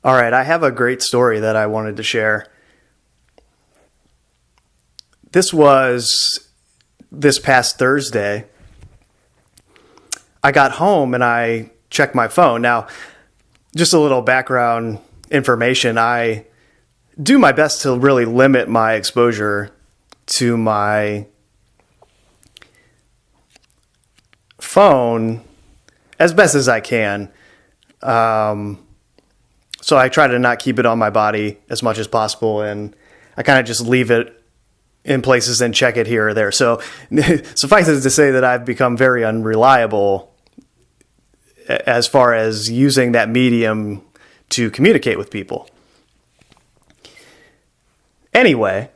All right, I have a great story that I wanted to share. This was this past Thursday. I got home and I checked my phone. Now, just a little background information. I do my best to really limit my exposure to my phone as best as I can. So I try to not keep it on my body as much as possible, and I kind of just leave it in places and check it here or there. So suffice it to say that I've become very unreliable as far as using that medium to communicate with people. Anyway,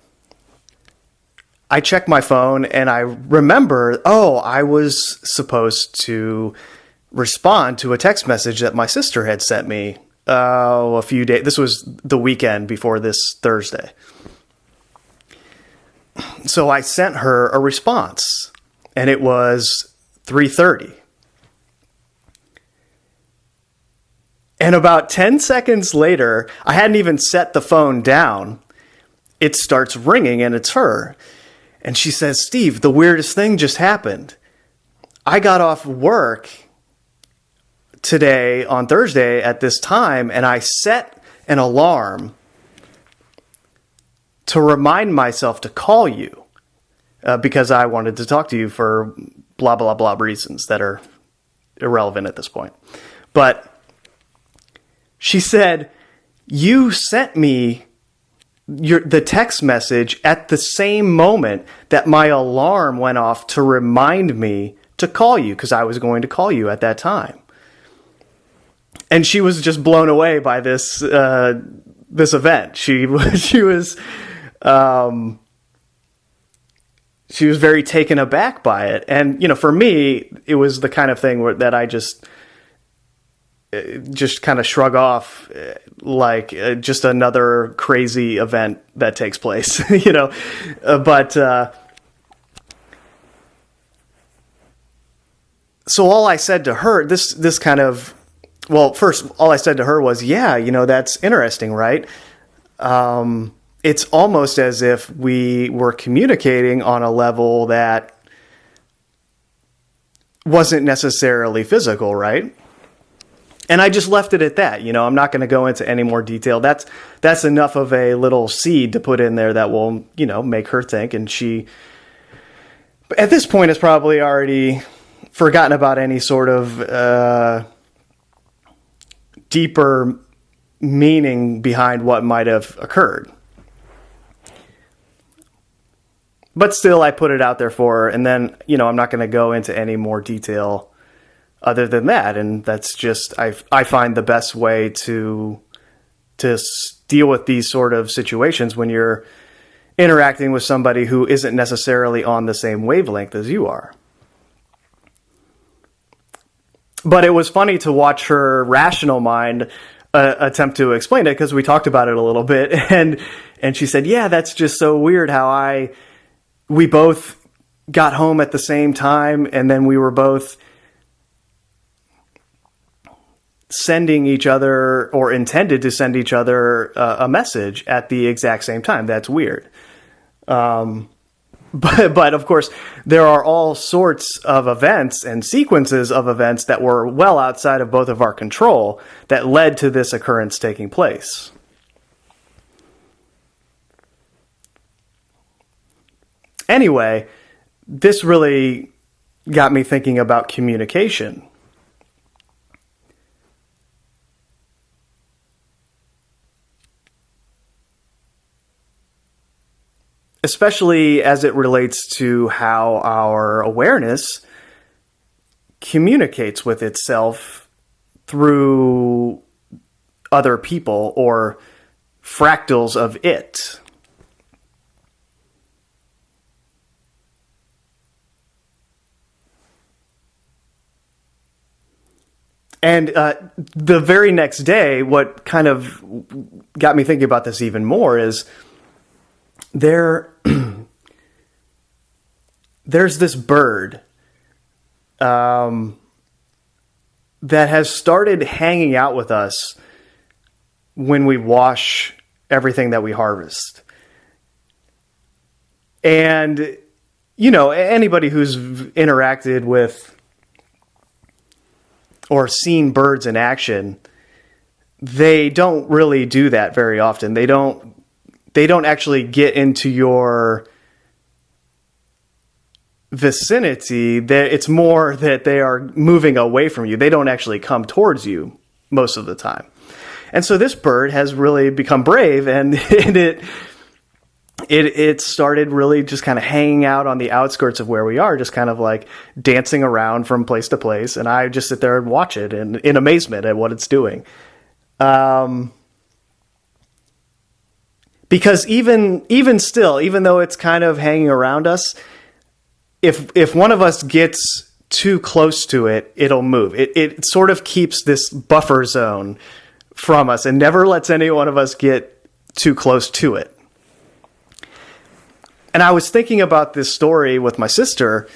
I check my phone and I remember, I was supposed to respond to a text message that my sister had sent me a few days. This was the weekend before this Thursday. So I sent her a response, and it was 3:30. And about 10 seconds later, I hadn't even set the phone down. It starts ringing, and it's her. And she says, "Steve, the weirdest thing just happened. I got off work today on Thursday at this time, and I set an alarm to remind myself to call you because I wanted to talk to you for blah, blah, blah reasons that are irrelevant at this point." But she said, "You sent me the text message at the same moment that my alarm went off to remind me to call you because I was going to call you at that time." And she was just blown away by this event. She was very taken aback by it. And for me, it was the kind of thing that I just kind of shrug off like just another crazy event that takes place, but so all I said to her, this kind of, well, first, all I said to her was, "Yeah, that's interesting, right? It's almost as if we were communicating on a level that wasn't necessarily physical, right?" And I just left it at that. I'm not going to go into any more detail. That's enough of a little seed to put in there that will, make her think. And she, at this point, has probably already forgotten about any sort of deeper meaning behind what might have occurred. But still, I put it out there for her. And then, I'm not going to go into any more detail other than that. And that's just, I find the best way to deal with these sort of situations when you're interacting with somebody who isn't necessarily on the same wavelength as you are. But it was funny to watch her rational mind attempt to explain it, because we talked about it a little bit, and she said, "Yeah, that's just so weird how we both got home at the same time, and then we were both sending each other, or intended to send each other, a message at the exact same time. That's weird." But of course, there are all sorts of events and sequences of events that were well outside of both of our control that led to this occurrence taking place. Anyway, this really got me thinking about communication. Especially as it relates to how our awareness communicates with itself through other people or fractals of it. And the very next day, what kind of got me thinking about this even more is there's this bird that has started hanging out with us when we wash everything that we harvest. And, anybody who's interacted with or seen birds in action, they don't really do that very often. They don't actually get into your vicinity. It's more that they are moving away from you. They don't actually come towards you most of the time. And so this bird has really become brave, and it started really just kind of hanging out on the outskirts of where we are, just kind of like dancing around from place to place. And I just sit there and watch it in amazement at what it's doing. Because even still, even though it's kind of hanging around us, if one of us gets too close to it, it'll move. It sort of keeps this buffer zone from us and never lets any one of us get too close to it. And I was thinking about this story with my sister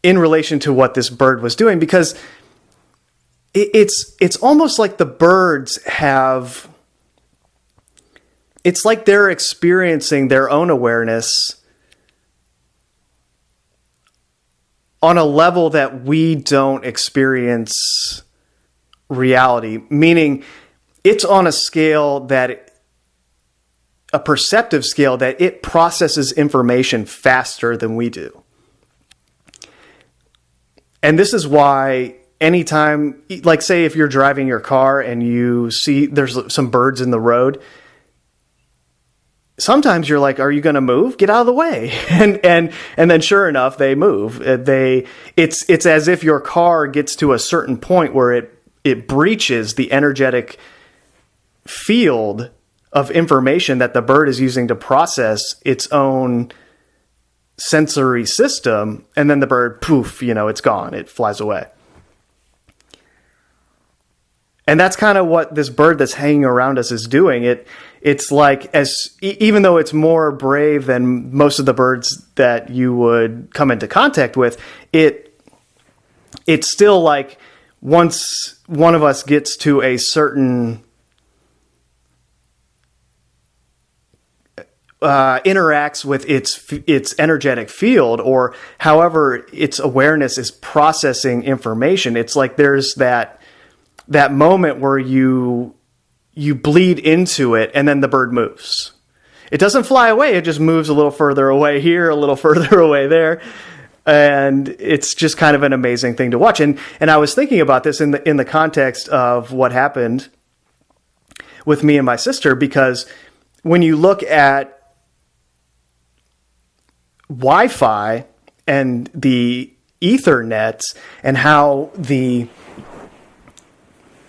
in relation to what this bird was doing, because it's almost like the birds have, it's like they're experiencing their own awareness on a level that we don't experience reality, meaning it's on a scale a perceptive scale that it processes information faster than we do. And this is why anytime, like say if you're driving your car and you see there's some birds in the road, sometimes you're like, are you going to move? Get out of the way. And then sure enough, they move. It's as if your car gets to a certain point where it breaches the energetic field of information that the bird is using to process its own sensory system. And then the bird, poof, it's gone. It flies away. And that's kind of what this bird that's hanging around us is doing. It's like, even though it's more brave than most of the birds that you would come into contact with, it's still like once one of us gets to a certain interacts with its energetic field, or however its awareness is processing information, it's like there's that moment where you bleed into it, and then the bird moves. It doesn't fly away. It just moves a little further away here, a little further away there. And it's just kind of an amazing thing to watch. And I was thinking about this in the context of what happened with me and my sister, because when you look at Wi-Fi and the Ethernet and how the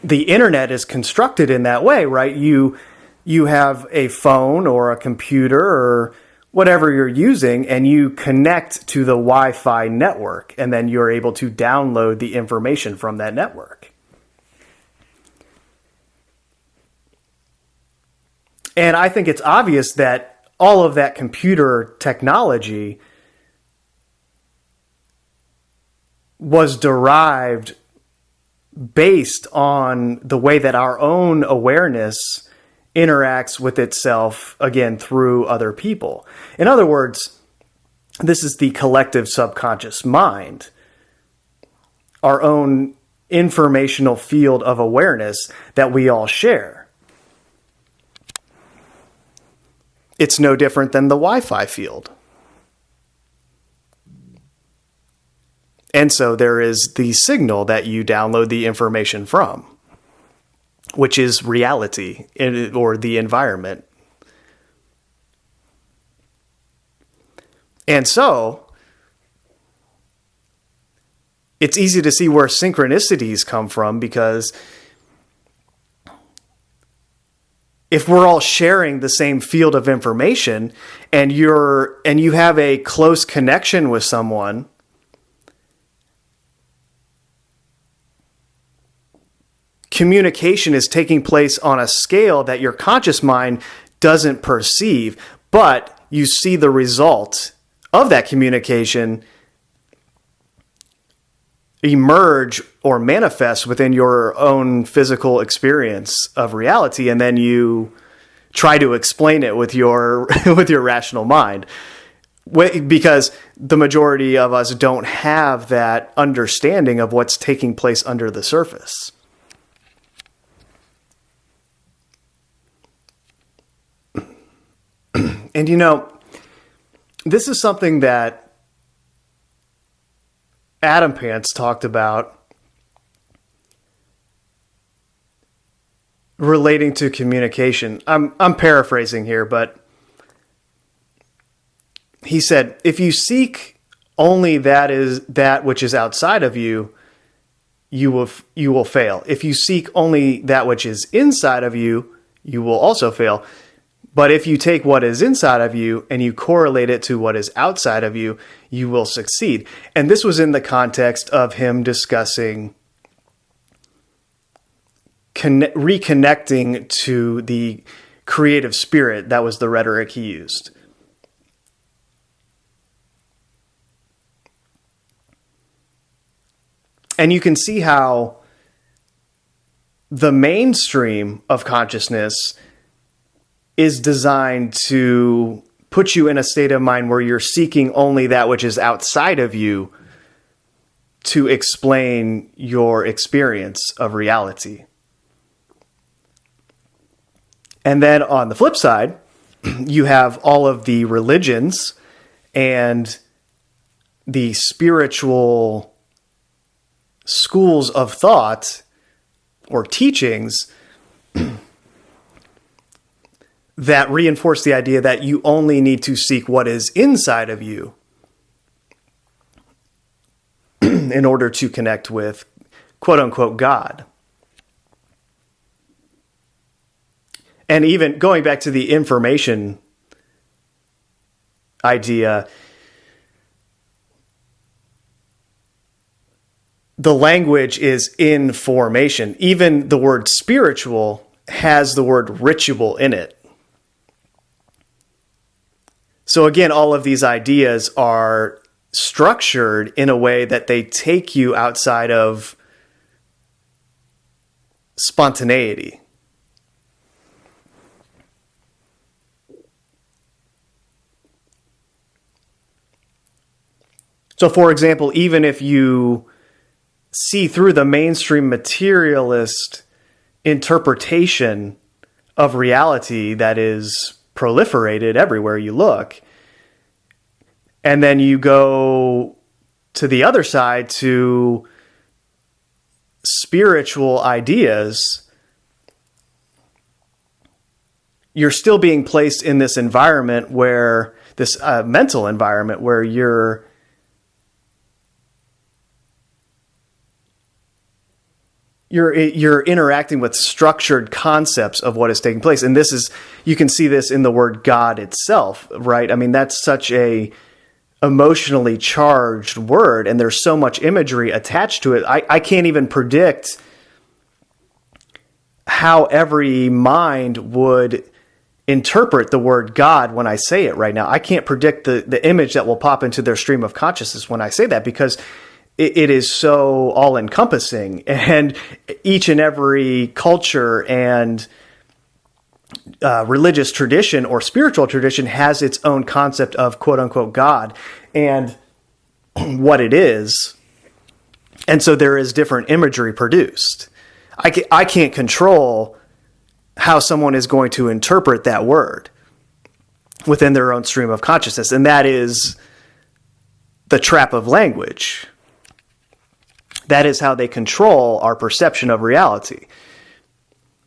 internet is constructed in that way, right? You have a phone or a computer or whatever you're using, and you connect to the Wi-Fi network, and then you're able to download the information from that network. And I think it's obvious that all of that computer technology was derived based on the way that our own awareness interacts with itself, again, through other people. In other words, this is the collective subconscious mind, our own informational field of awareness that we all share. It's no different than the Wi-Fi field. And so there is the signal that you download the information from, which is reality or the environment. And so it's easy to see where synchronicities come from, because if we're all sharing the same field of information and you have a close connection with someone, communication is taking place on a scale that your conscious mind doesn't perceive, but you see the result of that communication emerge or manifest within your own physical experience of reality, and then you try to explain it with your with your rational mind, because the majority of us don't have that understanding of what's taking place under the surface. And this is something that Adam Pants talked about relating to communication. I'm paraphrasing here, but he said, if you seek only that which is outside of you, you will fail. If you seek only that which is inside of you, you will also fail. But if you take what is inside of you and you correlate it to what is outside of you, you will succeed. And this was in the context of him discussing reconnecting to the creative spirit. That was the rhetoric he used. And you can see how the mainstream of consciousness is designed to put you in a state of mind where you're seeking only that which is outside of you to explain your experience of reality. And then on the flip side, you have all of the religions and the spiritual schools of thought or teachings that reinforce the idea that you only need to seek what is inside of you in order to connect with quote unquote God. And even going back to the information idea, the language is in formation. Even the word spiritual has the word ritual in it. So again, all of these ideas are structured in a way that they take you outside of spontaneity. So for example, even if you see through the mainstream materialist interpretation of reality that is proliferated everywhere you look, and then you go to the other side to spiritual ideas, you're still being placed in this environment where this mental environment where you're interacting with structured concepts of what is taking place. And this is, you can see this in the word God itself, right? I mean, that's such a emotionally charged word, and there's so much imagery attached to it. I can't even predict how every mind would interpret the word God when I say it right now. I can't predict the image that will pop into their stream of consciousness when I say that, because it is so all-encompassing, and each and every culture and religious tradition or spiritual tradition has its own concept of quote-unquote God and what it is. And so there is different imagery produced. I can't control how someone is going to interpret that word within their own stream of consciousness, and that is the trap of language. That is how they control our perception of reality,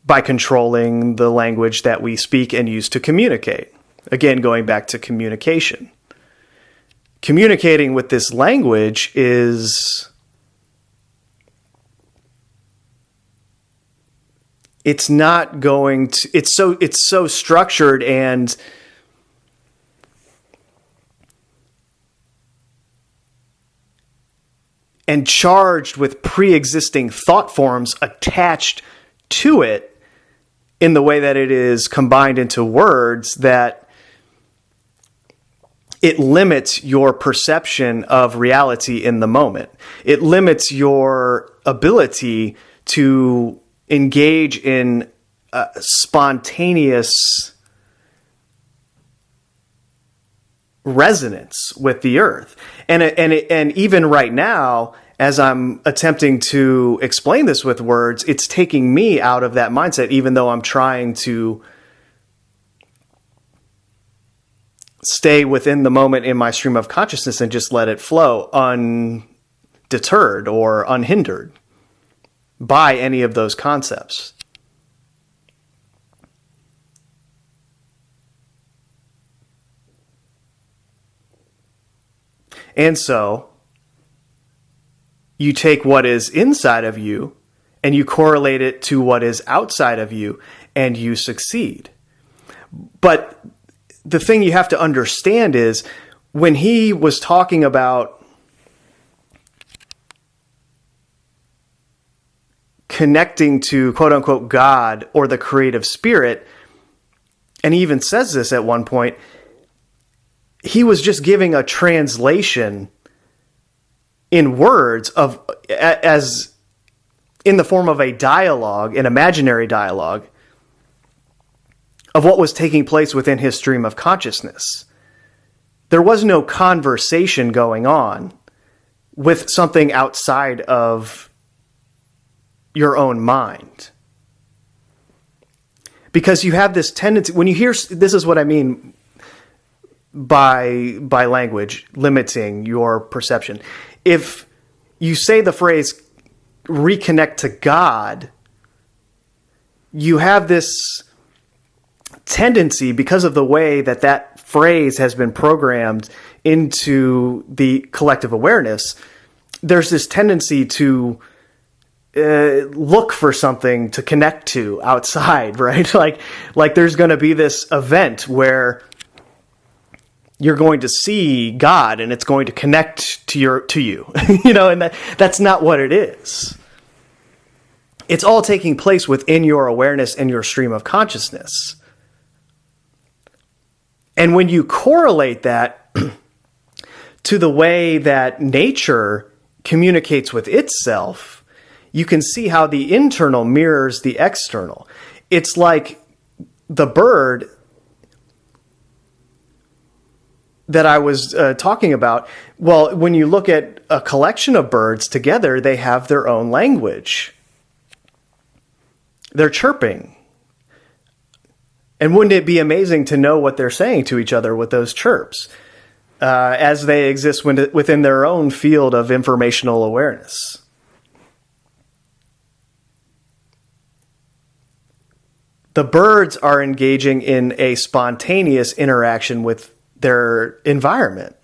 by controlling the language that we speak and use to communicate. Again, going back to communication. Communicating with this language is... it's not going to... It's so structured and... charged with pre-existing thought forms attached to it in the way that it is combined into words, that it limits your perception of reality in the moment. It limits your ability to engage in spontaneous resonance with the earth. And even right now, as I'm attempting to explain this with words, it's taking me out of that mindset, even though I'm trying to stay within the moment in my stream of consciousness and just let it flow undeterred or unhindered by any of those concepts. And so you take what is inside of you and you correlate it to what is outside of you, and you succeed. But the thing you have to understand is, when he was talking about connecting to quote unquote God or the creative spirit, and he even says this at one point, he was just giving a translation in words of, as in the form of a dialogue, an imaginary dialogue of what was taking place within his stream of consciousness. There was no conversation going on with something outside of your own mind. Because you have this tendency, when you hear, this is what I mean by language limiting your perception. If you say the phrase reconnect to God, you have this tendency, because of the way that that phrase has been programmed into the collective awareness, there's this tendency to look for something to connect to outside, right? Like there's going to be this event where you're going to see God and it's going to connect to you, you know, and that's not what it is. It's all taking place within your awareness and your stream of consciousness. And when you correlate that to the way that nature communicates with itself, you can see how the internal mirrors the external. It's like the bird that I was talking about. Well, when you look at a collection of birds together, they have their own language. They're chirping. And wouldn't it be amazing to know what they're saying to each other with those chirps as they exist within their own field of informational awareness? The birds are engaging in a spontaneous interaction with their environment.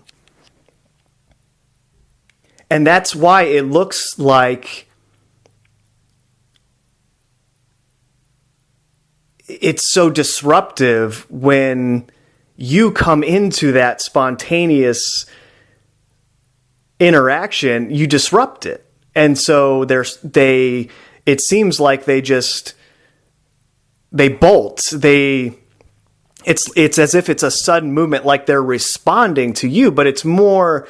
And that's why it looks like it's so disruptive when you come into that spontaneous interaction. You disrupt it. And so it seems like they bolt. It's as if it's a sudden movement, like they're responding to you, but it's more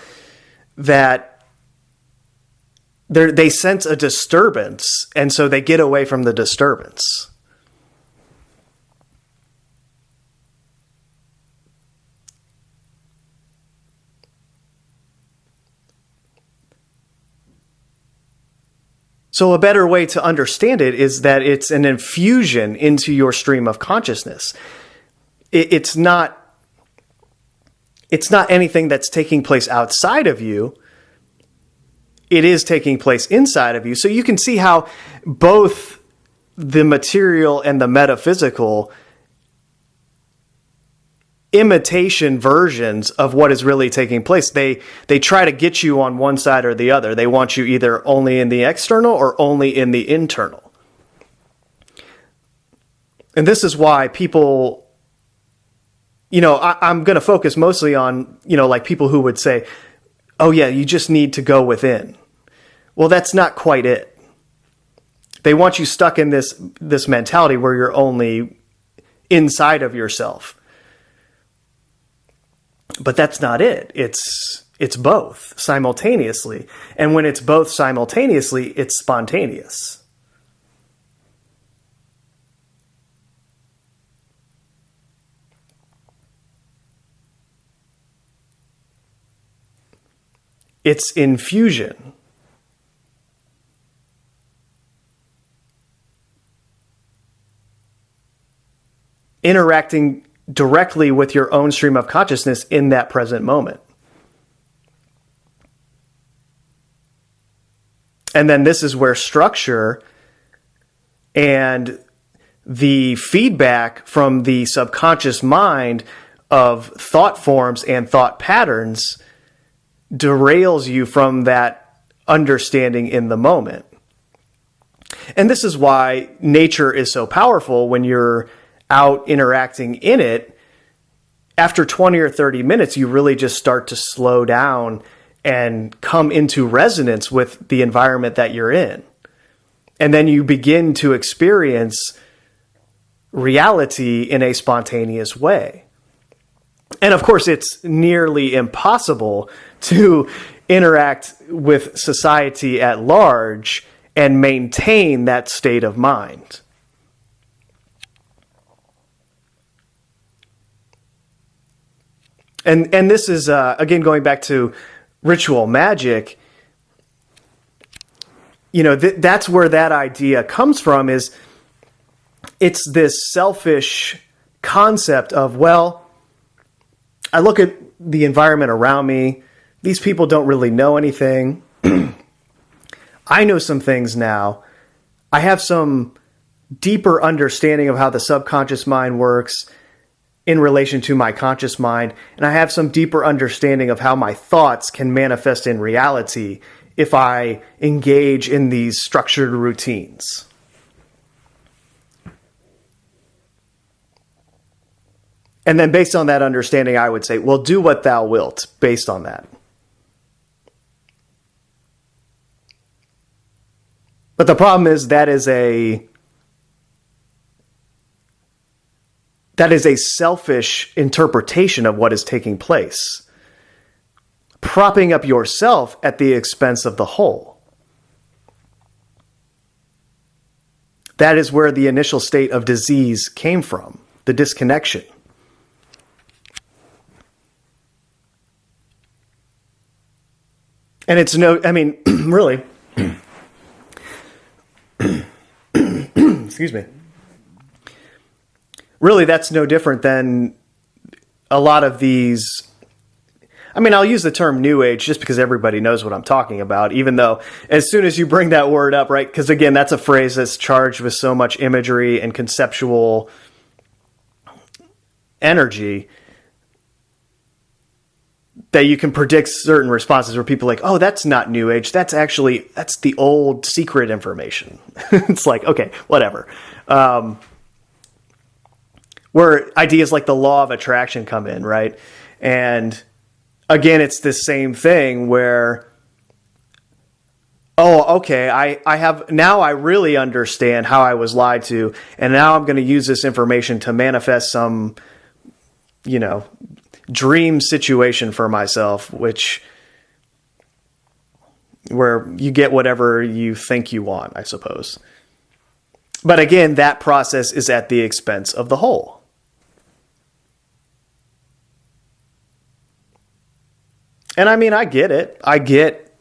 that they sense a disturbance, and so they get away from the disturbance. So a better way to understand it is that it's an infusion into your stream of consciousness. It's not anything that's taking place outside of you. It is taking place inside of you. So you can see how both the material and the metaphysical imitation versions of what is really taking place, they try to get you on one side or the other. They want you either only in the external or only in the internal. And this is why people, I'm going to focus mostly on, like people who would say, oh yeah, you just need to go within. Well, that's not quite it. They want you stuck in this mentality where you're only inside of yourself. But that's not it. It's both simultaneously. And when it's both simultaneously, it's spontaneous. It's infusion. Interacting directly with your own stream of consciousness in that present moment. And then this is where structure and the feedback from the subconscious mind of thought forms and thought patterns derails you from that understanding in the moment. And this is why nature is so powerful when you're out interacting in it. After 20 or 30 minutes, you really just start to slow down and come into resonance with the environment that you're in. And then you begin to experience reality in a spontaneous way. And of course, it's nearly impossible to interact with society at large and maintain that state of mind. And this is, again, going back to ritual magic, that's where that idea comes from. Is it's this selfish concept of, well, I look at the environment around me. These people don't really know anything. I know some things now. I have some deeper understanding of how the subconscious mind works in relation to my conscious mind, and I have some deeper understanding of how my thoughts can manifest in reality if I engage in these structured routines. And then based on that understanding, I would say, well, do what thou wilt based on that. But the problem is that is a selfish interpretation of what is taking place, propping up yourself at the expense of the whole. That is where the initial state of disease came from, the disconnection. And it's really, excuse me. Really, that's no different than a lot of these. I'll use the term New Age just because everybody knows what I'm talking about, even though as soon as you bring that word up, right? Because again, that's a phrase that's charged with so much imagery and conceptual energy that you can predict certain responses where people are like, oh, that's not New Age. That's the old secret information. It's like, okay, whatever. Where ideas like the law of attraction come in, right? And again, it's the same thing where, oh, okay, I really understand how I was lied to, and now I'm going to use this information to manifest some, dream situation for myself, where you get whatever you think you want, I suppose. But again, that process is at the expense of the whole. And I get it. I get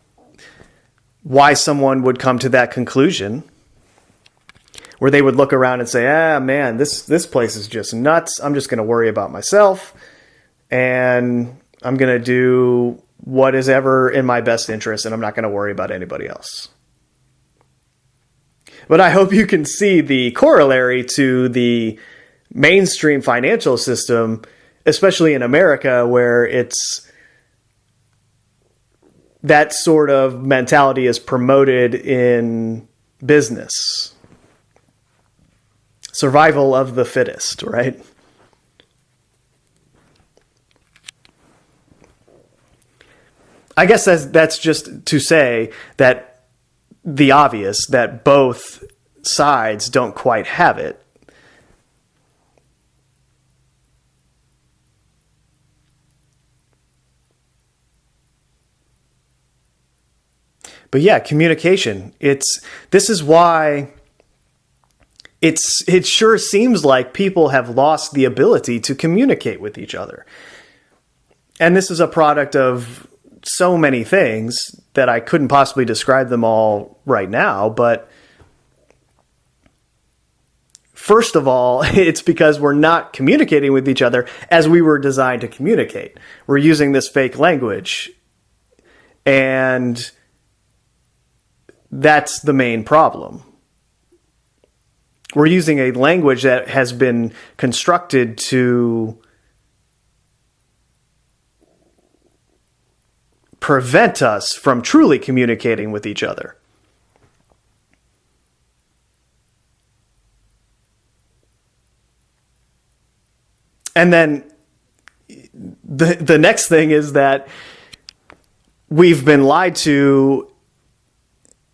why someone would come to that conclusion, where they would look around and say, man, this place is just nuts. I'm just going to worry about myself, and I'm going to do what is ever in my best interest, and I'm not going to worry about anybody else. But I hope you can see the corollary to the mainstream financial system, especially in America, where that sort of mentality is promoted in business. Survival of the fittest, right? I guess that's just to say that the obvious, that both sides don't quite have it. But yeah, communication. This is why it sure seems like people have lost the ability to communicate with each other. And this is a product of so many things that I couldn't possibly describe them all right now. But first of all, it's because we're not communicating with each other as we were designed to communicate. We're using this fake language. And that's the main problem. We're using a language that has been constructed to prevent us from truly communicating with each other. And then the next thing is that we've been lied to,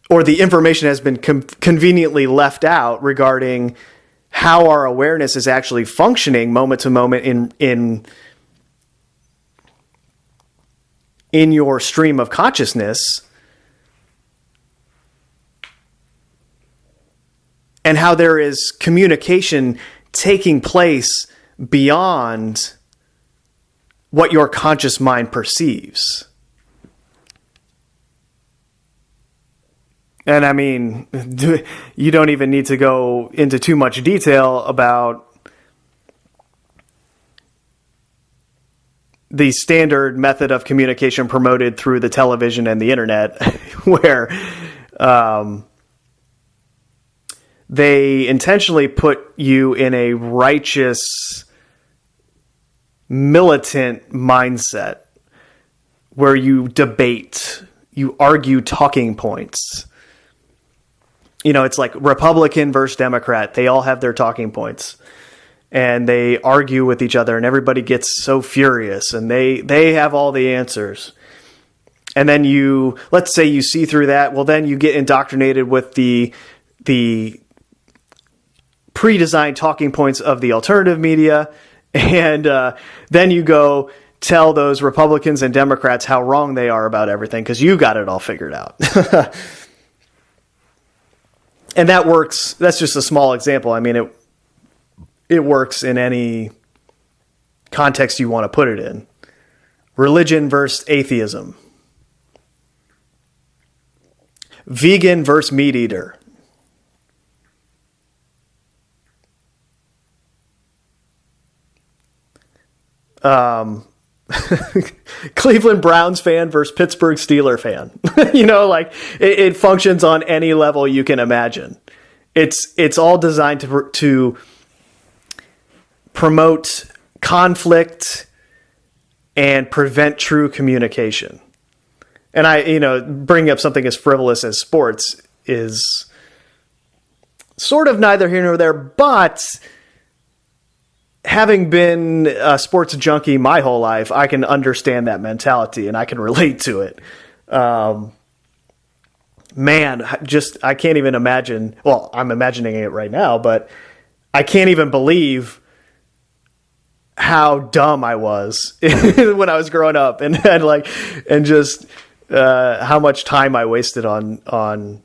or the information has been conveniently left out regarding how our awareness is actually functioning moment to moment in your stream of consciousness, and how there is communication taking place beyond what your conscious mind perceives. And I mean, you don't even need to go into too much detail about the standard method of communication promoted through the television and the internet, where they intentionally put you in a righteous, militant mindset where you debate, you argue talking points. You know, it's like Republican versus Democrat. They all have their talking points, and they argue with each other, and everybody gets so furious, and they have all the answers. And then let's say you see through that. Well, then you get indoctrinated with the pre-designed talking points of the alternative media, and then you go tell those Republicans and Democrats how wrong they are about everything because you got it all figured out. And that works. That's just a small example. I mean, it works in any context you want to put it in. Religion versus atheism. Vegan versus meat eater. Cleveland Browns fan versus Pittsburgh Steelers fan. You know, like it functions on any level you can imagine. It's all designed to promote conflict and prevent true communication. And bringing up something as frivolous as sports is sort of neither here nor there, but having been a sports junkie my whole life, I can understand that mentality and I can relate to it. I can't even imagine. Well, I'm imagining it right now, but I can't even believe how dumb I was when I was growing up, and just how much time I wasted on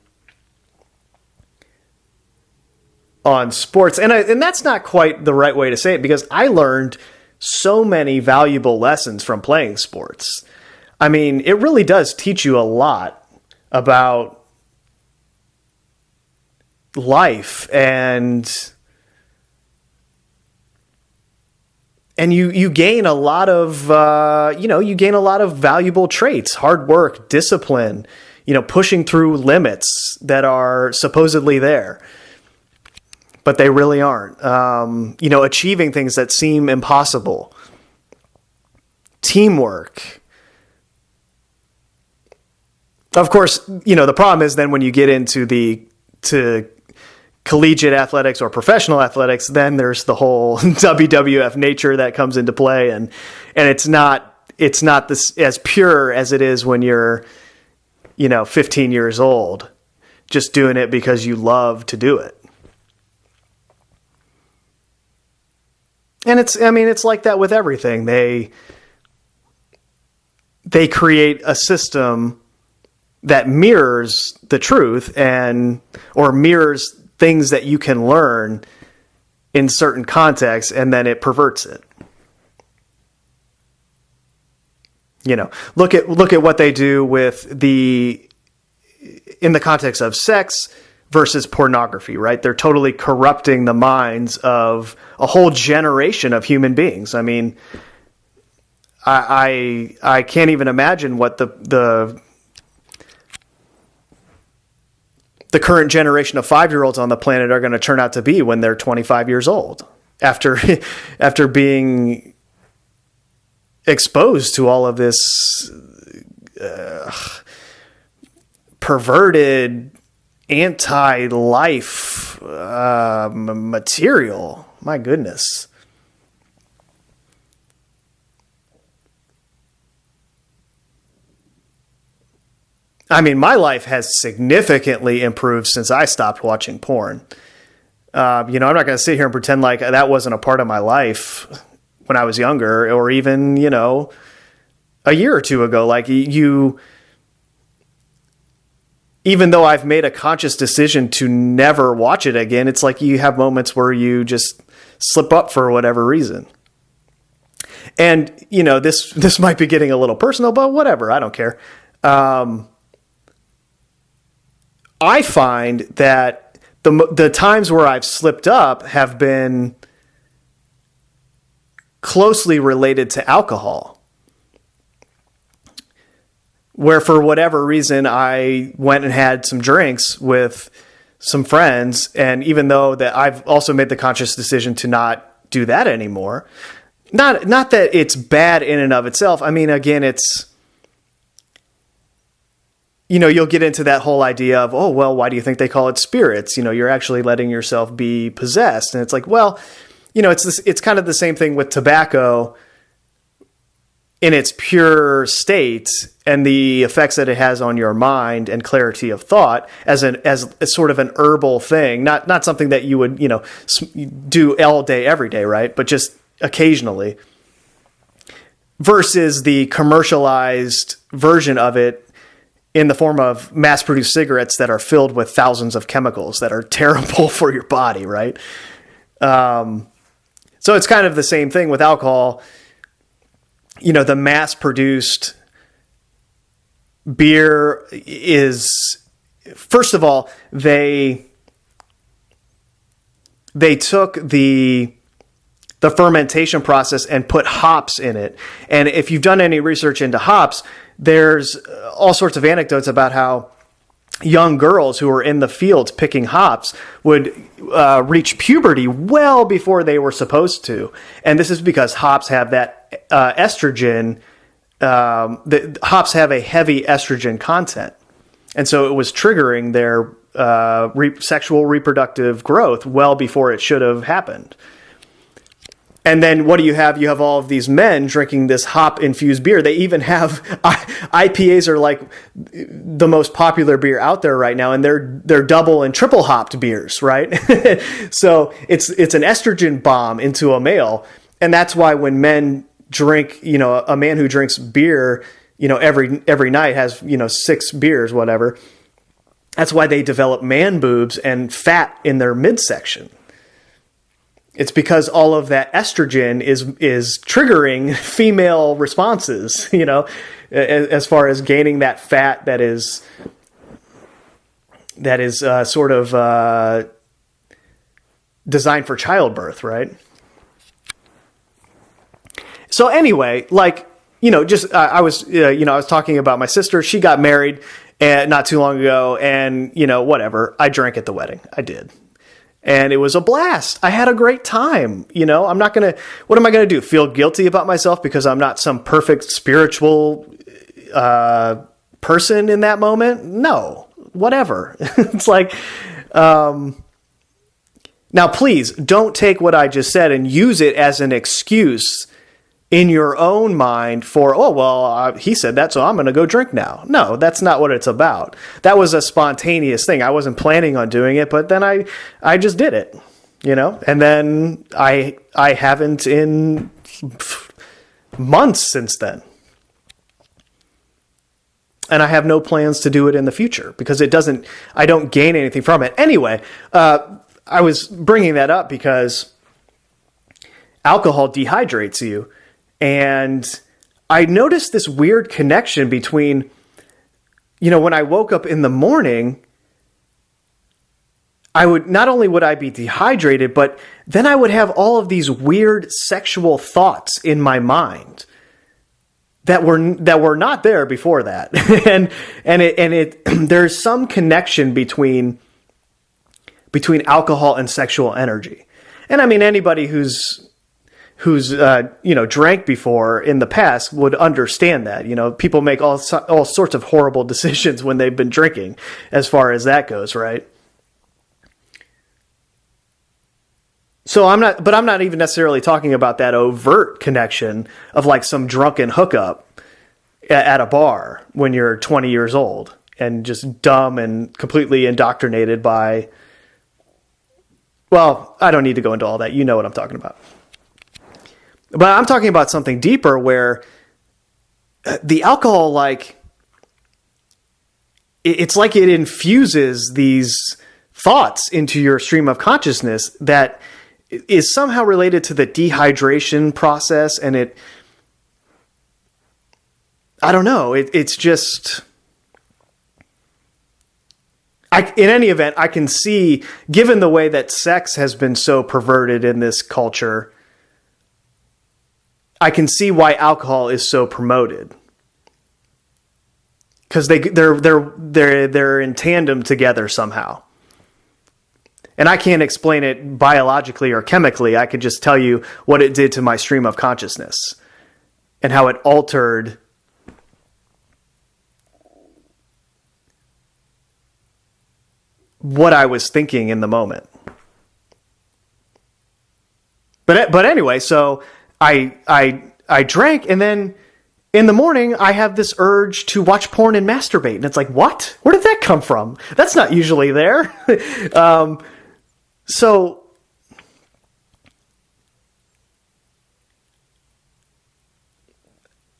sports. And that's not quite the right way to say it, because I learned so many valuable lessons from playing sports. I mean, it really does teach you a lot about life, and you gain a lot of valuable traits: hard work, discipline, pushing through limits that are supposedly there, but they really aren't. Achieving things that seem impossible. Teamwork. Of course, the problem is then when you get into to collegiate athletics or professional athletics, then there's the whole WWF nature that comes into play, and it's not this as pure as it is when you're 15 years old, just doing it because you love to do it. And it's like that with everything. They create a system that mirrors the truth or mirrors things that you can learn in certain contexts, and then it perverts it. Look at what they do with in the context of sex versus pornography, right? They're totally corrupting the minds of a whole generation of human beings. I mean, I can't even imagine what the current generation of 5-year-olds on the planet are going to turn out to be when they're 25 years old after being exposed to all of this perverted anti-life material. My goodness. I mean, my life has significantly improved since I stopped watching porn. I'm not going to sit here and pretend like that wasn't a part of my life when I was younger, or even, a year or two ago. Like, even though I've made a conscious decision to never watch it again, it's like you have moments where you just slip up for whatever reason. And, this might be getting a little personal, but whatever, I don't care. I find that the times where I've slipped up have been closely related to alcohol, where for whatever reason I went and had some drinks with some friends, and even though that I've also made the conscious decision to not do that anymore, not that it's bad in and of itself. I mean, again, it's, you'll get into that whole idea of, oh, well, why do you think they call it spirits? You're actually letting yourself be possessed. And it's like, well, it's kind of the same thing with tobacco in its pure state and the effects that it has on your mind and clarity of thought as sort of an herbal thing, not something that you would, do all day, every day, right? But just occasionally, versus the commercialized version of it in the form of mass-produced cigarettes that are filled with thousands of chemicals that are terrible for your body, right? So it's kind of the same thing with alcohol. The mass-produced beer is, first of all, they took the fermentation process and put hops in it. And if you've done any research into hops, there's all sorts of anecdotes about how young girls who were in the fields picking hops would reach puberty well before they were supposed to. And this is because hops have that estrogen. The hops have a heavy estrogen content. And so it was triggering their sexual reproductive growth well before it should have happened. And then what do you have? You have all of these men drinking this hop-infused beer. They even have IPAs are like the most popular beer out there right now, and they're double and triple hopped beers, right? So it's an estrogen bomb into a male, and that's why when men drink, a man who drinks beer, every night has 6 beers, whatever. That's why they develop man boobs and fat in their midsection. It's because all of that estrogen is triggering female responses, as far as gaining that fat that is sort of designed for childbirth, right? So anyway, I was talking about my sister. She got married not too long ago, and whatever. I drank at the wedding. I did. And it was a blast. I had a great time. What am I going to do? Feel guilty about myself because I'm not some perfect spiritual person in that moment? No, whatever. It's like, now please don't take what I just said and use it as an excuse in your own mind for, he said that, so I'm going to go drink now. No, that's not what it's about. That was a spontaneous thing. I wasn't planning on doing it, but then I just did it, and then I haven't in months since then. and I have no plans to do it in the future because I don't gain anything from it. Anyway, I was bringing that up because alcohol dehydrates you. And I noticed this weird connection between, when I woke up in the morning, not only would I be dehydrated, but then I would have all of these weird sexual thoughts in my mind that were not there before that. and there's some connection between alcohol and sexual energy. And I mean, anybody who's drank before in the past would understand that. People make all sorts of horrible decisions when they've been drinking, as far as that goes, right? So I'm not even necessarily talking about that overt connection of like some drunken hookup at a bar when you're 20 years old and just dumb and completely indoctrinated by, well, I don't need to go into all that. You know what I'm talking about. But I'm talking about something deeper where the alcohol, it's like it infuses these thoughts into your stream of consciousness that is somehow related to the dehydration process. And I don't know, it's just, in any event, I can see, given the way that sex has been so perverted in this culture, I can see why alcohol is so promoted. Because they're in tandem together somehow. And I can't explain it biologically or chemically. I could just tell you what it did to my stream of consciousness and how it altered what I was thinking in the moment. But anyway, so I drank, and then in the morning I have this urge to watch porn and masturbate, and it's like, what? Where did that come from? That's not usually there. So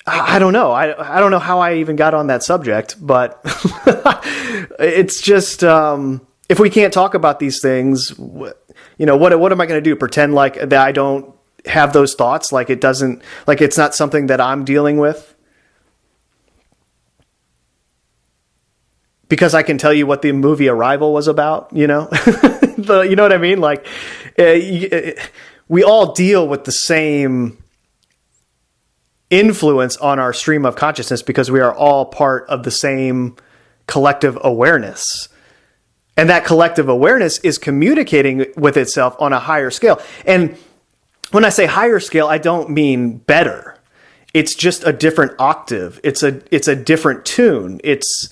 I don't know. I don't know how I even got on that subject, but it's just, if we can't talk about these things, what am I going to do? Pretend like that I don't have those thoughts, like it's not something that I'm dealing with? Because I can tell you what the movie Arrival was about, you know what I mean? Like, we all deal with the same influence on our stream of consciousness because we are all part of the same collective awareness. And that collective awareness is communicating with itself on a higher scale. And when I say higher scale, I don't mean better. It's just a different octave. It's a different tune. It's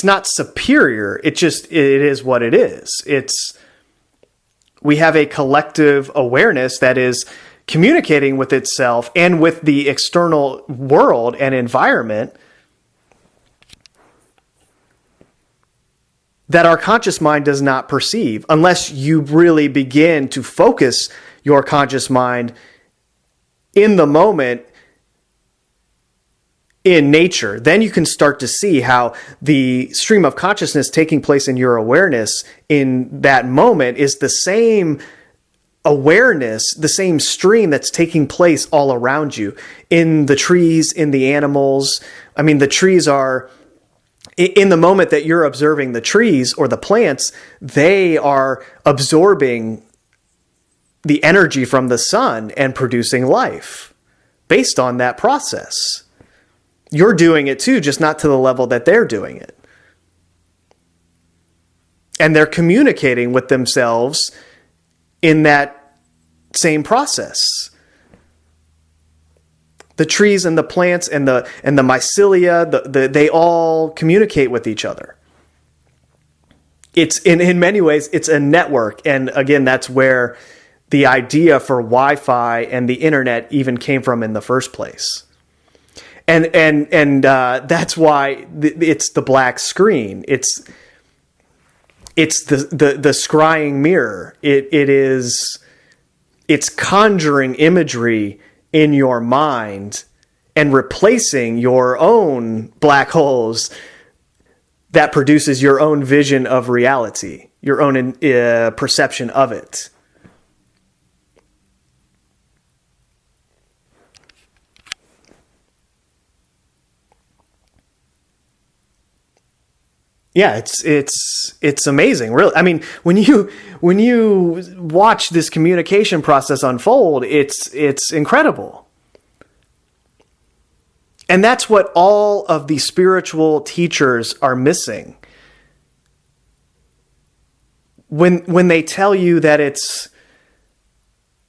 not superior. It is what it is. We have a collective awareness that is communicating with itself and with the external world and environment that our conscious mind does not perceive unless you really begin to focus your conscious mind in the moment in nature. Then you can start to see how the stream of consciousness taking place in your awareness in that moment is the same awareness, the same stream that's taking place all around you, in the trees, in the animals. I mean, the trees are, in the moment that you're observing the trees or the plants, they are absorbing the energy from the sun and producing life based on that process. You're doing it too, just not to the level that they're doing it. And they're communicating with themselves in that same process. The trees and the plants and the mycelia, they all communicate with each other. It's in many ways, it's a network. And again, that's where the idea for Wi-Fi and the internet even came from in the first place. And that's why it's the black screen. It's the scrying mirror. It is it's conjuring imagery in your mind and replacing your own black holes that produces your own vision of reality, your own perception of it. Yeah, it's amazing, really. I mean, when you watch this communication process unfold, it's incredible. And that's what all of the spiritual teachers are missing. When they tell you that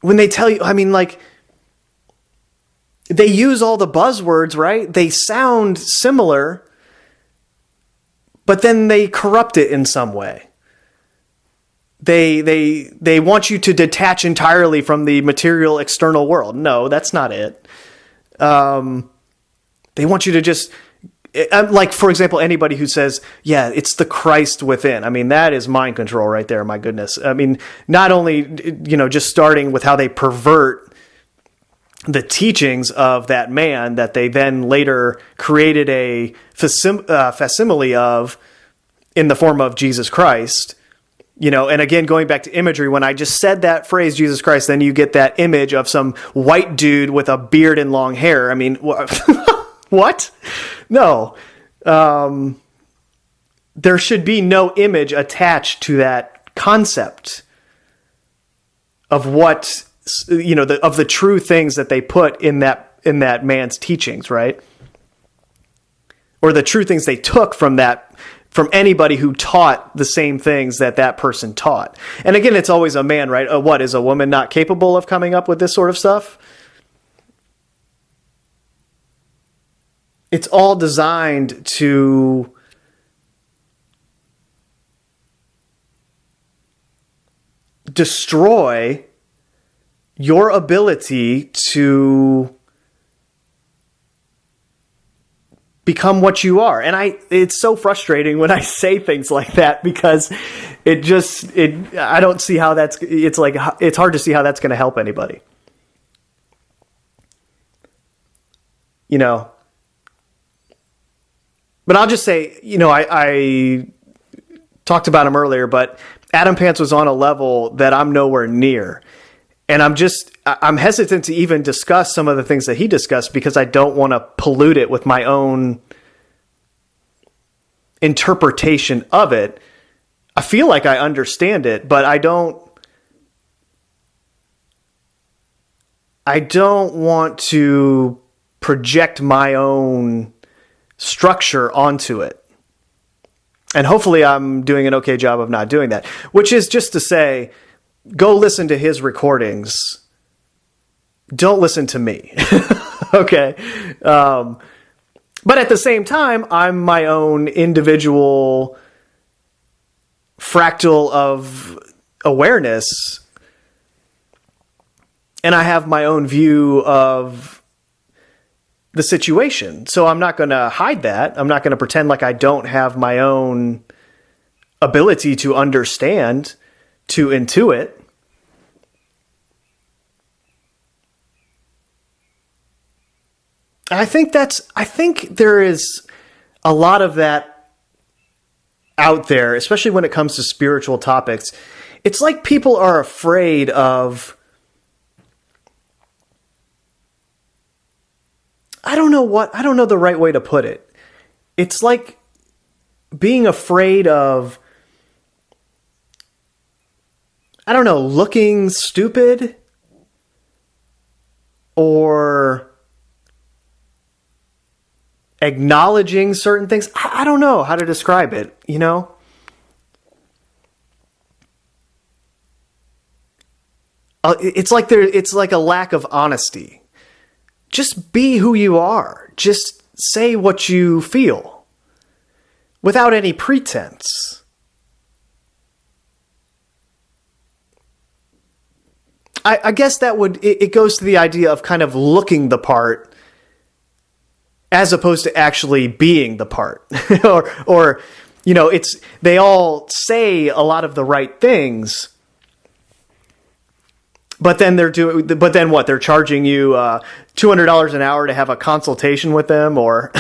I mean, like, they use all the buzzwords, right? They sound similar, but then they corrupt it in some way. They want you to detach entirely from the material external world. No, that's not it. They want you to just, like, for example, anybody who says, yeah, it's the Christ within. I mean, that is mind control right there. My goodness. I mean, not only, just starting with how they pervert the teachings of that man that they then later created a facsimile of in the form of Jesus Christ, and again, going back to imagery, when I just said that phrase, Jesus Christ, then you get that image of some white dude with a beard and long hair. I mean, what? No. There should be no image attached to that concept of what, of the true things that they put in that man's teachings, right? Or the true things they took from anybody who taught the same things that person taught. And again, it's always a man, right? What, is a woman not capable of coming up with this sort of stuff? It's all designed to destroy your ability to become what you are. And it's so frustrating when I say things like that, because I don't see how it's hard to see how that's going to help anybody. But I'll just say, I talked about him earlier, but Adam Pants was on a level that I'm nowhere near. And I'm hesitant to even discuss some of the things that he discussed, because I don't want to pollute it with my own interpretation of it. I feel like I understand it, but I don't want to project my own structure onto it. And hopefully I'm doing an okay job of not doing that, which is just to say, go listen to his recordings. Don't listen to me. Okay. But at the same time, I'm my own individual fractal of awareness. And I have my own view of the situation. So I'm not going to hide that. I'm not going to pretend like I don't have my own ability to understand, to intuit. And I think there is a lot of that out there, especially when it comes to spiritual topics. It's like people are afraid of, I don't know the right way to put it. It's like being afraid of, looking stupid, or acknowledging certain things. I don't know how to describe it, It's like a lack of honesty. Just be who you are. Just say what you feel without any pretense. I guess it goes to the idea of kind of looking the part as opposed to actually being the part. or they all say a lot of the right things, But then but then what? They're charging you $200 an hour to have a consultation with them, or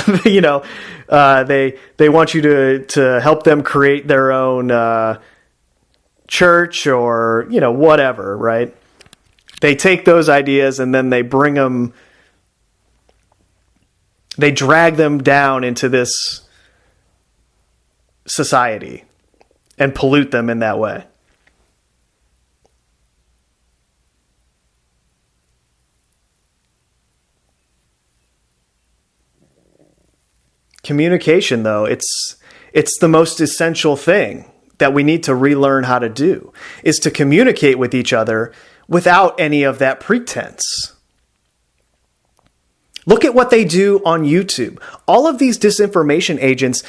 they want you to help them create their own church, or whatever, right? They take those ideas and then they drag them down into this society and pollute them in that way. Communication, though, it's the most essential thing that we need to relearn how to do, is to communicate with each other without any of that pretense. Look at what they do on YouTube. All of these disinformation agents,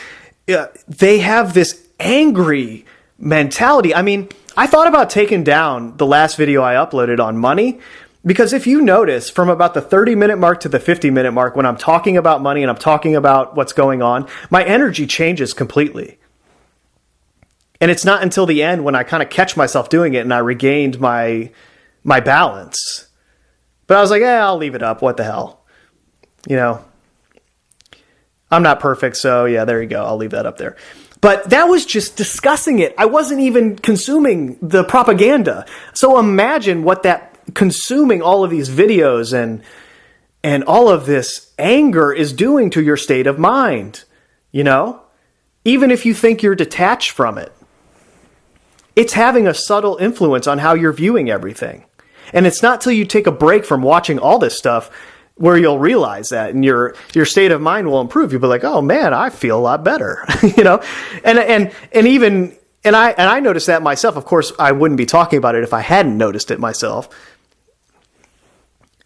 they have this angry mentality. I mean, I thought about taking down the last video I uploaded on money, because if you notice, from about the 30-minute mark to the 50-minute mark, when I'm talking about money and I'm talking about what's going on, my energy changes completely. And it's not until the end when I kind of catch myself doing it and I regained my balance. But I was like, I'll leave it up. What the hell? I'm not perfect, so yeah, there you go. I'll leave that up there. But that was just discussing it. I wasn't even consuming the propaganda. So imagine what that consuming all of these videos and all of this anger is doing to your state of mind, even if you think you're detached from it. It's having a subtle influence on how you're viewing everything. And it's not till you take a break from watching all this stuff where you'll realize that, and your state of mind will improve. You'll be like, oh man, I feel a lot better, and I noticed that myself. Of course, I wouldn't be talking about it if I hadn't noticed it myself.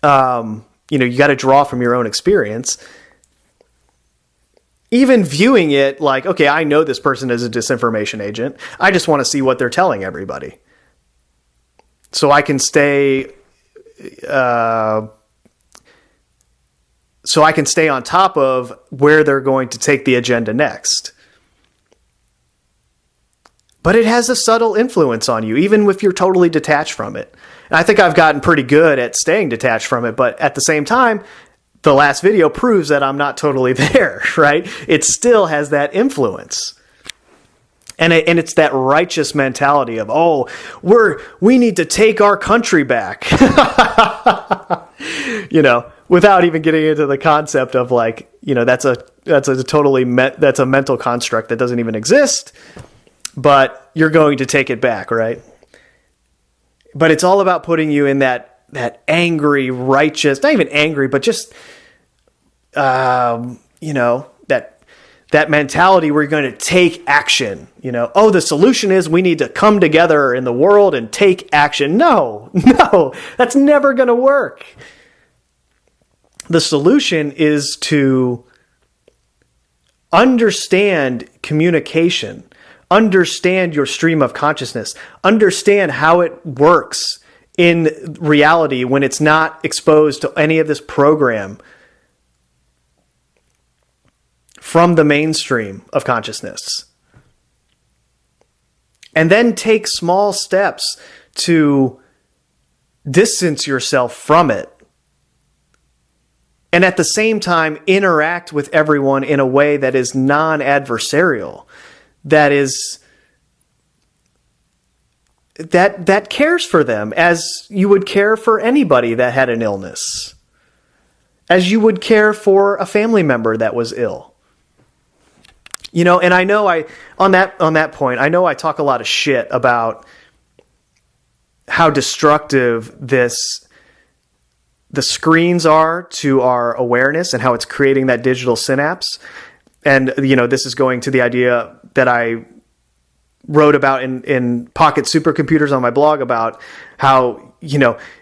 You got to draw from your own experience. Even viewing it like, okay, I know this person is a disinformation agent. I just want to see what they're telling everybody, so I can stay on top of where they're going to take the agenda next. But it has a subtle influence on you, even if you're totally detached from it. And I think I've gotten pretty good at staying detached from it, but at the same time, the last video proves that I'm not totally there, right? It still has that influence. And it's that righteous mentality of, we need to take our country back. Without even getting into the concept of that's a mental construct that doesn't even exist, but you're going to take it back, right? But it's all about putting you in that angry, righteous, not even angry, but just, that mentality where you're going to take action. The solution is we need to come together in the world and take action. No, that's never going to work. The solution is to understand communication, understand your stream of consciousness, understand how it works in reality when it's not exposed to any of this program from the mainstream of consciousness. And then take small steps to distance yourself from it. And at the same time, interact with everyone in a way that is non-adversarial, that cares for them as you would care for anybody that had an illness, as you would care for a family member that was ill. And I know on that point, I know I talk a lot of shit about how destructive the screens are to our awareness and how it's creating that digital synapse. And, this is going to the idea that I wrote about in Pocket Supercomputers on my blog about how,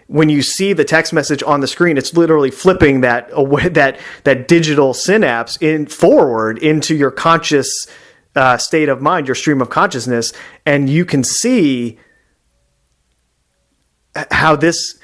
when you see the text message on the screen, it's literally flipping that digital synapse forward into your conscious state of mind, your stream of consciousness. And you can see how this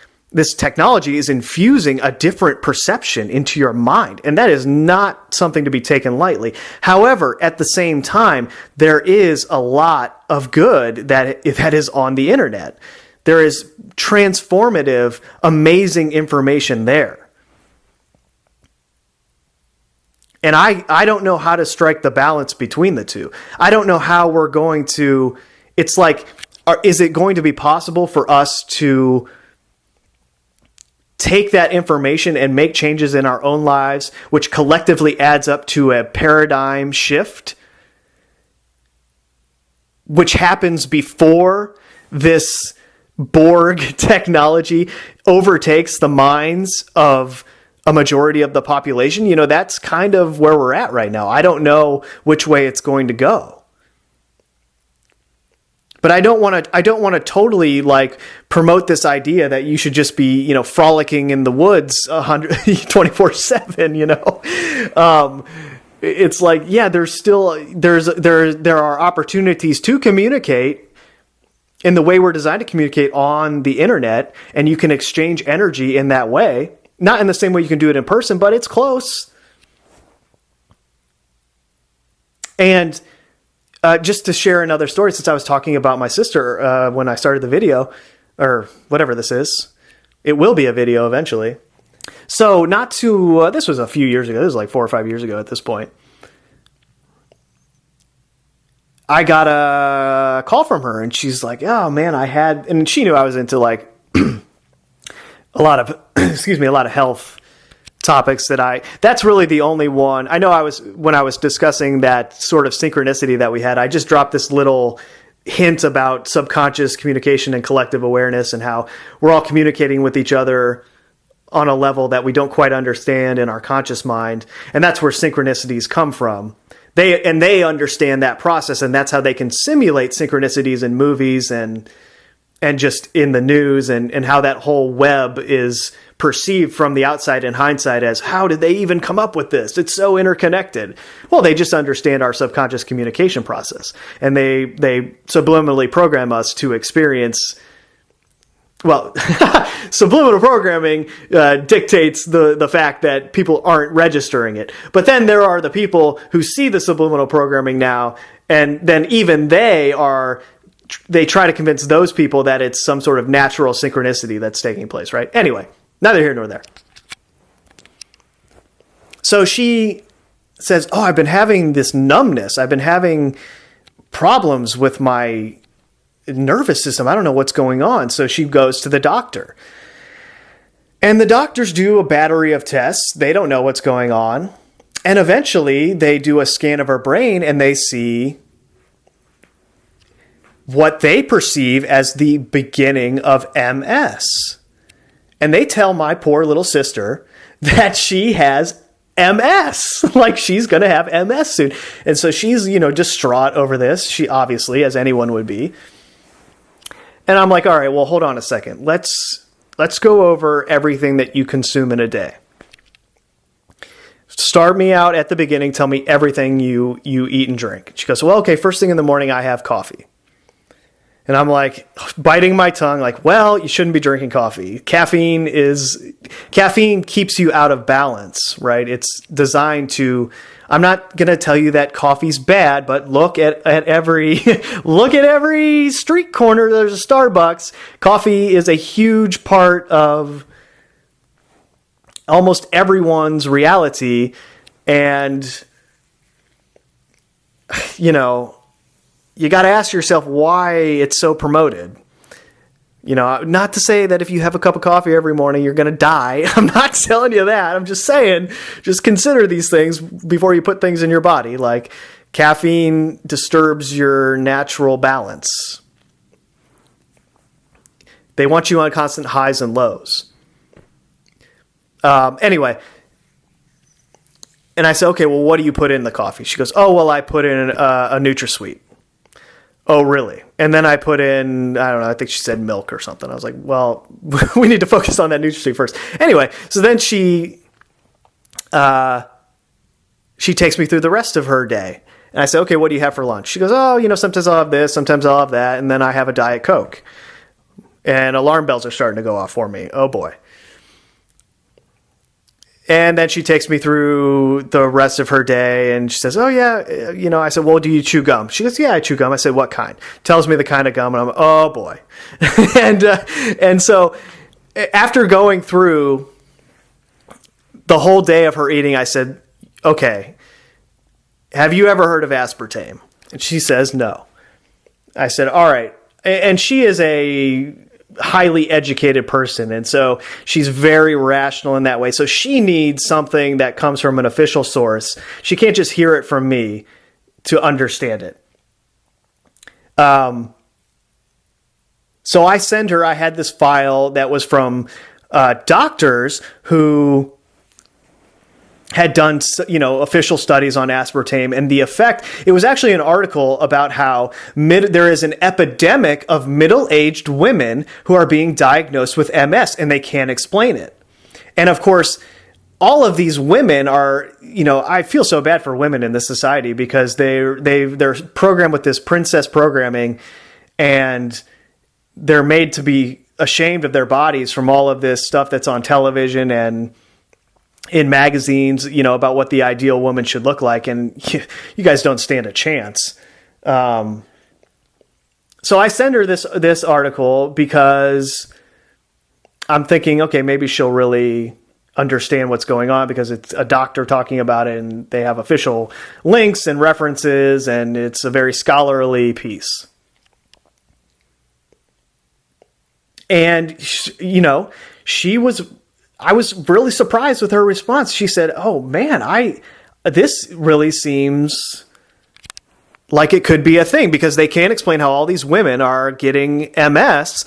technology is infusing a different perception into your mind. And that is not something to be taken lightly. However, at the same time, there is a lot of good that is on the internet. There is transformative, amazing information there. And I don't know how to strike the balance between the two. I don't know how we're going to, it's like, is it going to be possible for us to take that information and make changes in our own lives, which collectively adds up to a paradigm shift, which happens before this Borg technology overtakes the minds of a majority of the population? You know, that's kind of where we're at right now. I don't know which way it's going to go. But I don't want to totally like promote this idea that you should just be, you know, frolicking in the woods 24/7, you know. It's like, yeah, there are opportunities to communicate in the way we're designed to communicate on the internet, and you can exchange energy in that way. Not in the same way you can do it in person, but it's close. And just to share another story, since I was talking about my sister when I started the video, or whatever this is, it will be a video eventually. So this was a few years ago. This was like 4 or 5 years ago at this point. I got a call from her, and she's like, oh man, and she knew I was into like a lot of health topics that's really the only one. I know when I was discussing that sort of synchronicity that we had, I just dropped this little hint about subconscious communication and collective awareness and how we're all communicating with each other on a level that we don't quite understand in our conscious mind. And that's where synchronicities come from. They understand that process, and that's how they can simulate synchronicities in movies and just in the news, and how that whole web is perceived from the outside in hindsight as, how did they even come up with this? It's so interconnected. Well, they just understand our subconscious communication process, and they subliminally program us to experience. Well, subliminal programming dictates the fact that people aren't registering it. But then there are the people who see the subliminal programming now, and then even they try to convince those people that it's some sort of natural synchronicity that's taking place, right? Anyway, neither here nor there. So she says, oh, I've been having this numbness. I've been having problems with my nervous system. I don't know what's going on. So she goes to the doctor. And the doctors do a battery of tests. They don't know what's going on. And eventually they do a scan of her brain, and they see what they perceive as the beginning of MS. And they tell my poor little sister that she has MS, like she's going to have MS soon. And so she's, distraught over this. She obviously, as anyone would be. And I'm like, all right, well, hold on a second. Let's go over everything that you consume in a day. Start me out at the beginning. Tell me everything you eat and drink. She goes, well, okay, first thing in the morning, I have coffee. And I'm like, biting my tongue, like, well, you shouldn't be drinking coffee. Caffeine keeps you out of balance, right? It's designed to, I'm not going to tell you that coffee's bad, but look at every street corner, there's a Starbucks. Coffee is a huge part of almost everyone's reality. And, you got to ask yourself why it's so promoted. Not to say that if you have a cup of coffee every morning, you're going to die. I'm not telling you that. I'm just saying, just consider these things before you put things in your body. Like, caffeine disturbs your natural balance. They want you on constant highs and lows. Anyway. And I said, okay, well, what do you put in the coffee? She goes, oh, well, I put in a NutraSweet. Oh, really? And then I put in, I don't know, I think she said milk or something. I was like, well, we need to focus on that NutraSweet first. Anyway, so then she takes me through the rest of her day. And I said, okay, what do you have for lunch? She goes, oh, sometimes I'll have this, sometimes I'll have that. And then I have a Diet Coke. And alarm bells are starting to go off for me. Oh, boy. And then she takes me through the rest of her day, and she says, oh, yeah, I said, well, do you chew gum? She goes, yeah, I chew gum. I said, what kind? Tells me the kind of gum, and I'm, oh, boy. and so after going through the whole day of her eating, I said, okay, have you ever heard of aspartame? And she says, no. I said, all right. And she is a highly educated person, and so she's very rational in that way. So she needs something that comes from an official source. She can't just hear it from me to understand it. So I send her, I had this file that was from doctors who had done, official studies on aspartame and the effect. It was actually an article about how there is an epidemic of middle-aged women who are being diagnosed with MS and they can't explain it. And of course, all of these women are, I feel so bad for women in this society because they're programmed with this princess programming, and they're made to be ashamed of their bodies from all of this stuff that's on television and in magazines, about what the ideal woman should look like. And you guys don't stand a chance. So I send her this article because I'm thinking, okay, maybe she'll really understand what's going on because it's a doctor talking about it and they have official links and references, and it's a very scholarly piece. And, I was really surprised with her response. She said, oh man, this really seems like it could be a thing because they can't explain how all these women are getting MS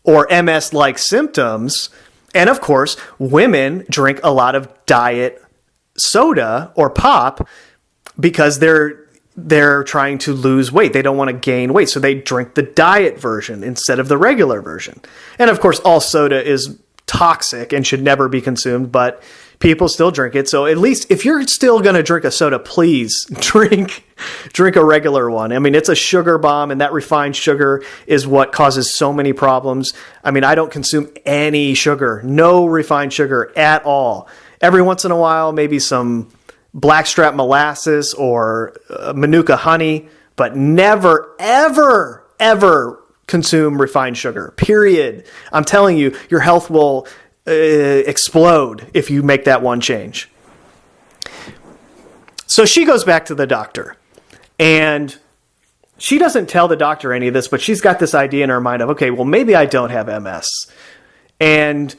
or MS-like symptoms. And of course, women drink a lot of diet soda or pop because they're trying to lose weight. They don't want to gain weight. So they drink the diet version instead of the regular version. And of course, all soda is toxic and should never be consumed, but people still drink it. So at least if you're still going to drink a soda, please drink a regular one. I mean, it's a sugar bomb, and that refined sugar is what causes so many problems. I mean, I don't consume any sugar, no refined sugar at all. Every once in a while, maybe some blackstrap molasses or Manuka honey, but never, ever, ever consume refined sugar, period. I'm telling you, your health will explode if you make that one change. So she goes back to the doctor, and she doesn't tell the doctor any of this, but she's got this idea in her mind of, okay, well, maybe I don't have MS. And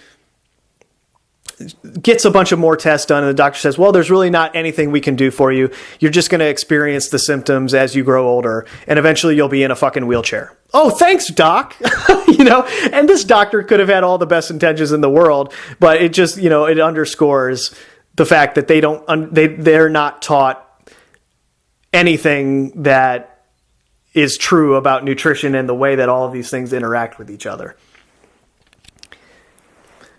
gets a bunch of more tests done, and the doctor says, well, there's really not anything we can do for you. You're just going to experience the symptoms as you grow older, and eventually you'll be in a fucking wheelchair. Oh, thanks, doc. And this doctor could have had all the best intentions in the world, but it just, it underscores the fact that they're not taught anything that is true about nutrition and the way that all of these things interact with each other.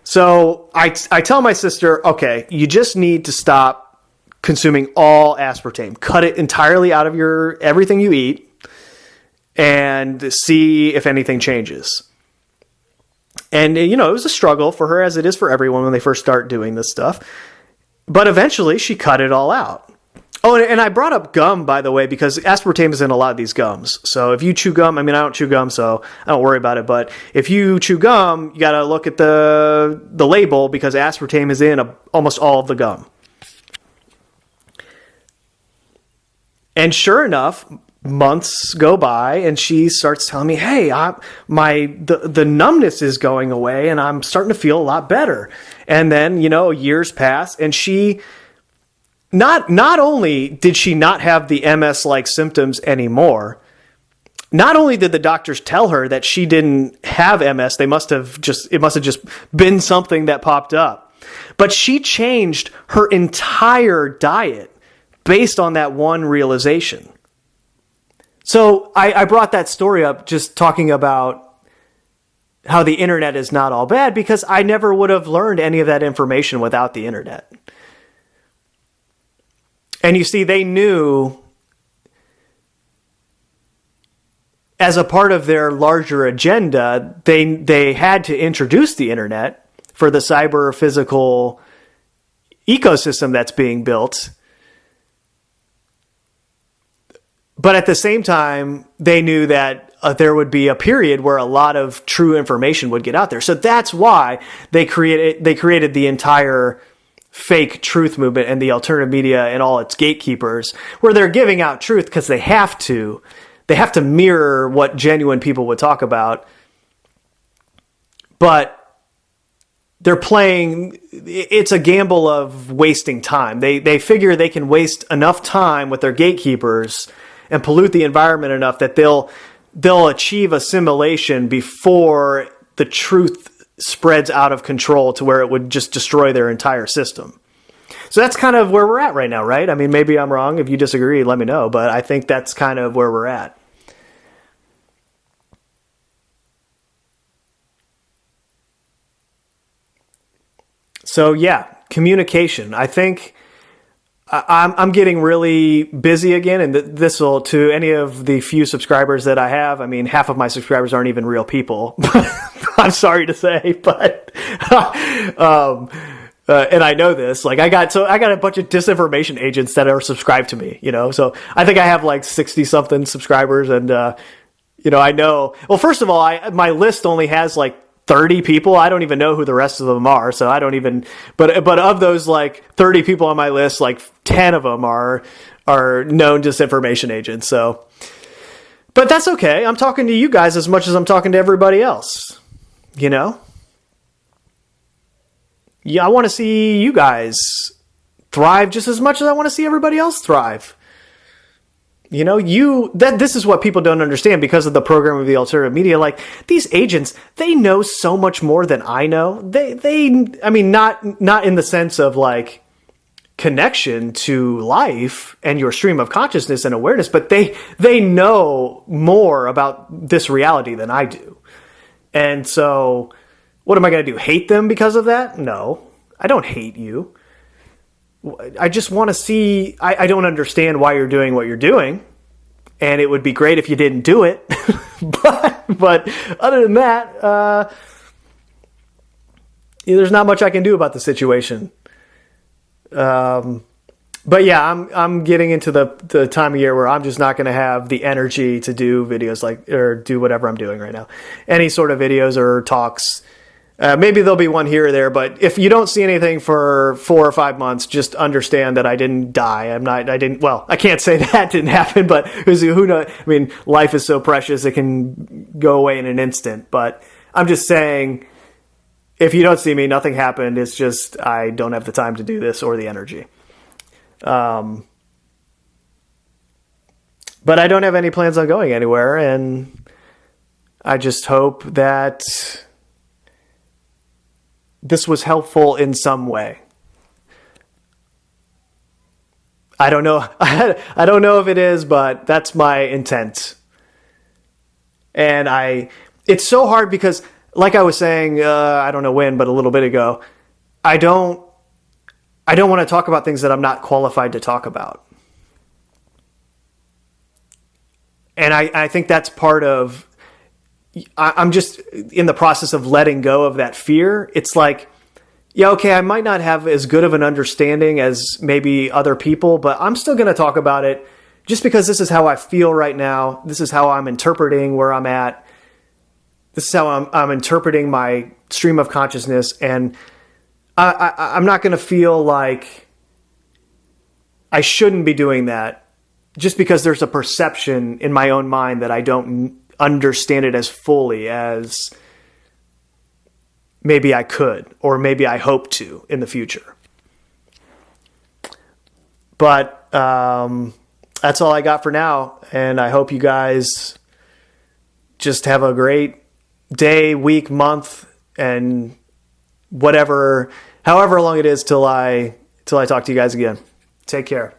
So I tell my sister, okay, you just need to stop consuming all aspartame. Cut it entirely out of everything you eat and see if anything changes. And, it was a struggle for her, as it is for everyone when they first start doing this stuff. But eventually she cut it all out. Oh, and I brought up gum, by the way, because aspartame is in a lot of these gums. So if you chew gum, I don't chew gum, so I don't worry about it. But if you chew gum, you got to look at the label because aspartame is in almost all of the gum. And sure enough, months go by and she starts telling me, hey, the numbness is going away and I'm starting to feel a lot better. And then, years pass and she... Not only did she not have the MS-like symptoms anymore, not only did the doctors tell her that she didn't have MS, it must have just been something that popped up, but she changed her entire diet based on that one realization. So I brought that story up just talking about how the internet is not all bad because I never would have learned any of that information without the internet. And you see, they knew as a part of their larger agenda, they had to introduce the internet for the cyber physical ecosystem that's being built. But at the same time, they knew that there would be a period where a lot of true information would get out there. So that's why they created the entire fake truth movement and the alternative media and all its gatekeepers, where they're giving out truth because they have to. They have to mirror what genuine people would talk about. But they're playing, it's a gamble of wasting time. They figure they can waste enough time with their gatekeepers and pollute the environment enough that they'll achieve assimilation before the truth spreads out of control to where it would just destroy their entire system. So that's kind of where we're at right now, right? I mean, maybe I'm wrong. If you disagree, let me know. But I think that's kind of where we're at. So yeah, communication. I think I'm getting really busy again, and this will, to any of the few subscribers that I have. I mean, half of my subscribers aren't even real people. I'm sorry to say, but and I know this. Like I got a bunch of disinformation agents that are subscribed to me. So I think I have like 60 something subscribers, and I know. Well, first of all, my list only has like 30 people. I don't even know who the rest of them are. So I don't even, but of those like 30 people on my list, like 10 of them are known disinformation agents. So, but that's okay. I'm talking to you guys as much as I'm talking to everybody else, Yeah, I want to see you guys thrive just as much as I want to see everybody else thrive. This is what people don't understand because of the program of the alternative media. Like these agents, they know so much more than I know. I mean, not in the sense of like connection to life and your stream of consciousness and awareness, but they know more about this reality than I do. And so what am I going to do? Hate them because of that? No, I don't hate you. I just want to see, I don't understand why you're doing what you're doing, and it would be great if you didn't do it. but other than that, there's not much I can do about the situation. But yeah, I'm getting into the time of year where I'm just not going to have the energy to do videos or do whatever I'm doing right now. Any sort of videos or talks. Maybe there'll be one here or there, but if you don't see anything for 4 or 5 months, just understand that I didn't die. I can't say that didn't happen, but who knows? I mean, life is so precious, it can go away in an instant. But I'm just saying, if you don't see me, nothing happened. It's just, I don't have the time to do this or the energy. But I don't have any plans on going anywhere, and I just hope that this was helpful in some way. I don't know. I don't know if it is, but that's my intent. And it's so hard because, like I was saying, I don't know when, but a little bit ago, I don't want to talk about things that I'm not qualified to talk about. And I think that's part of, I'm just in the process of letting go of that fear. It's like, yeah, okay, I might not have as good of an understanding as maybe other people, but I'm still going to talk about it just because this is how I feel right now. This is how I'm interpreting where I'm at. This is how I'm interpreting my stream of consciousness. And I'm not going to feel like I shouldn't be doing that just because there's a perception in my own mind that I don't understand it as fully as maybe I could, or maybe I hope to in the future. But that's all I got for now. And I hope you guys just have a great day, week, month, and however long it is till I talk to you guys again. Take care.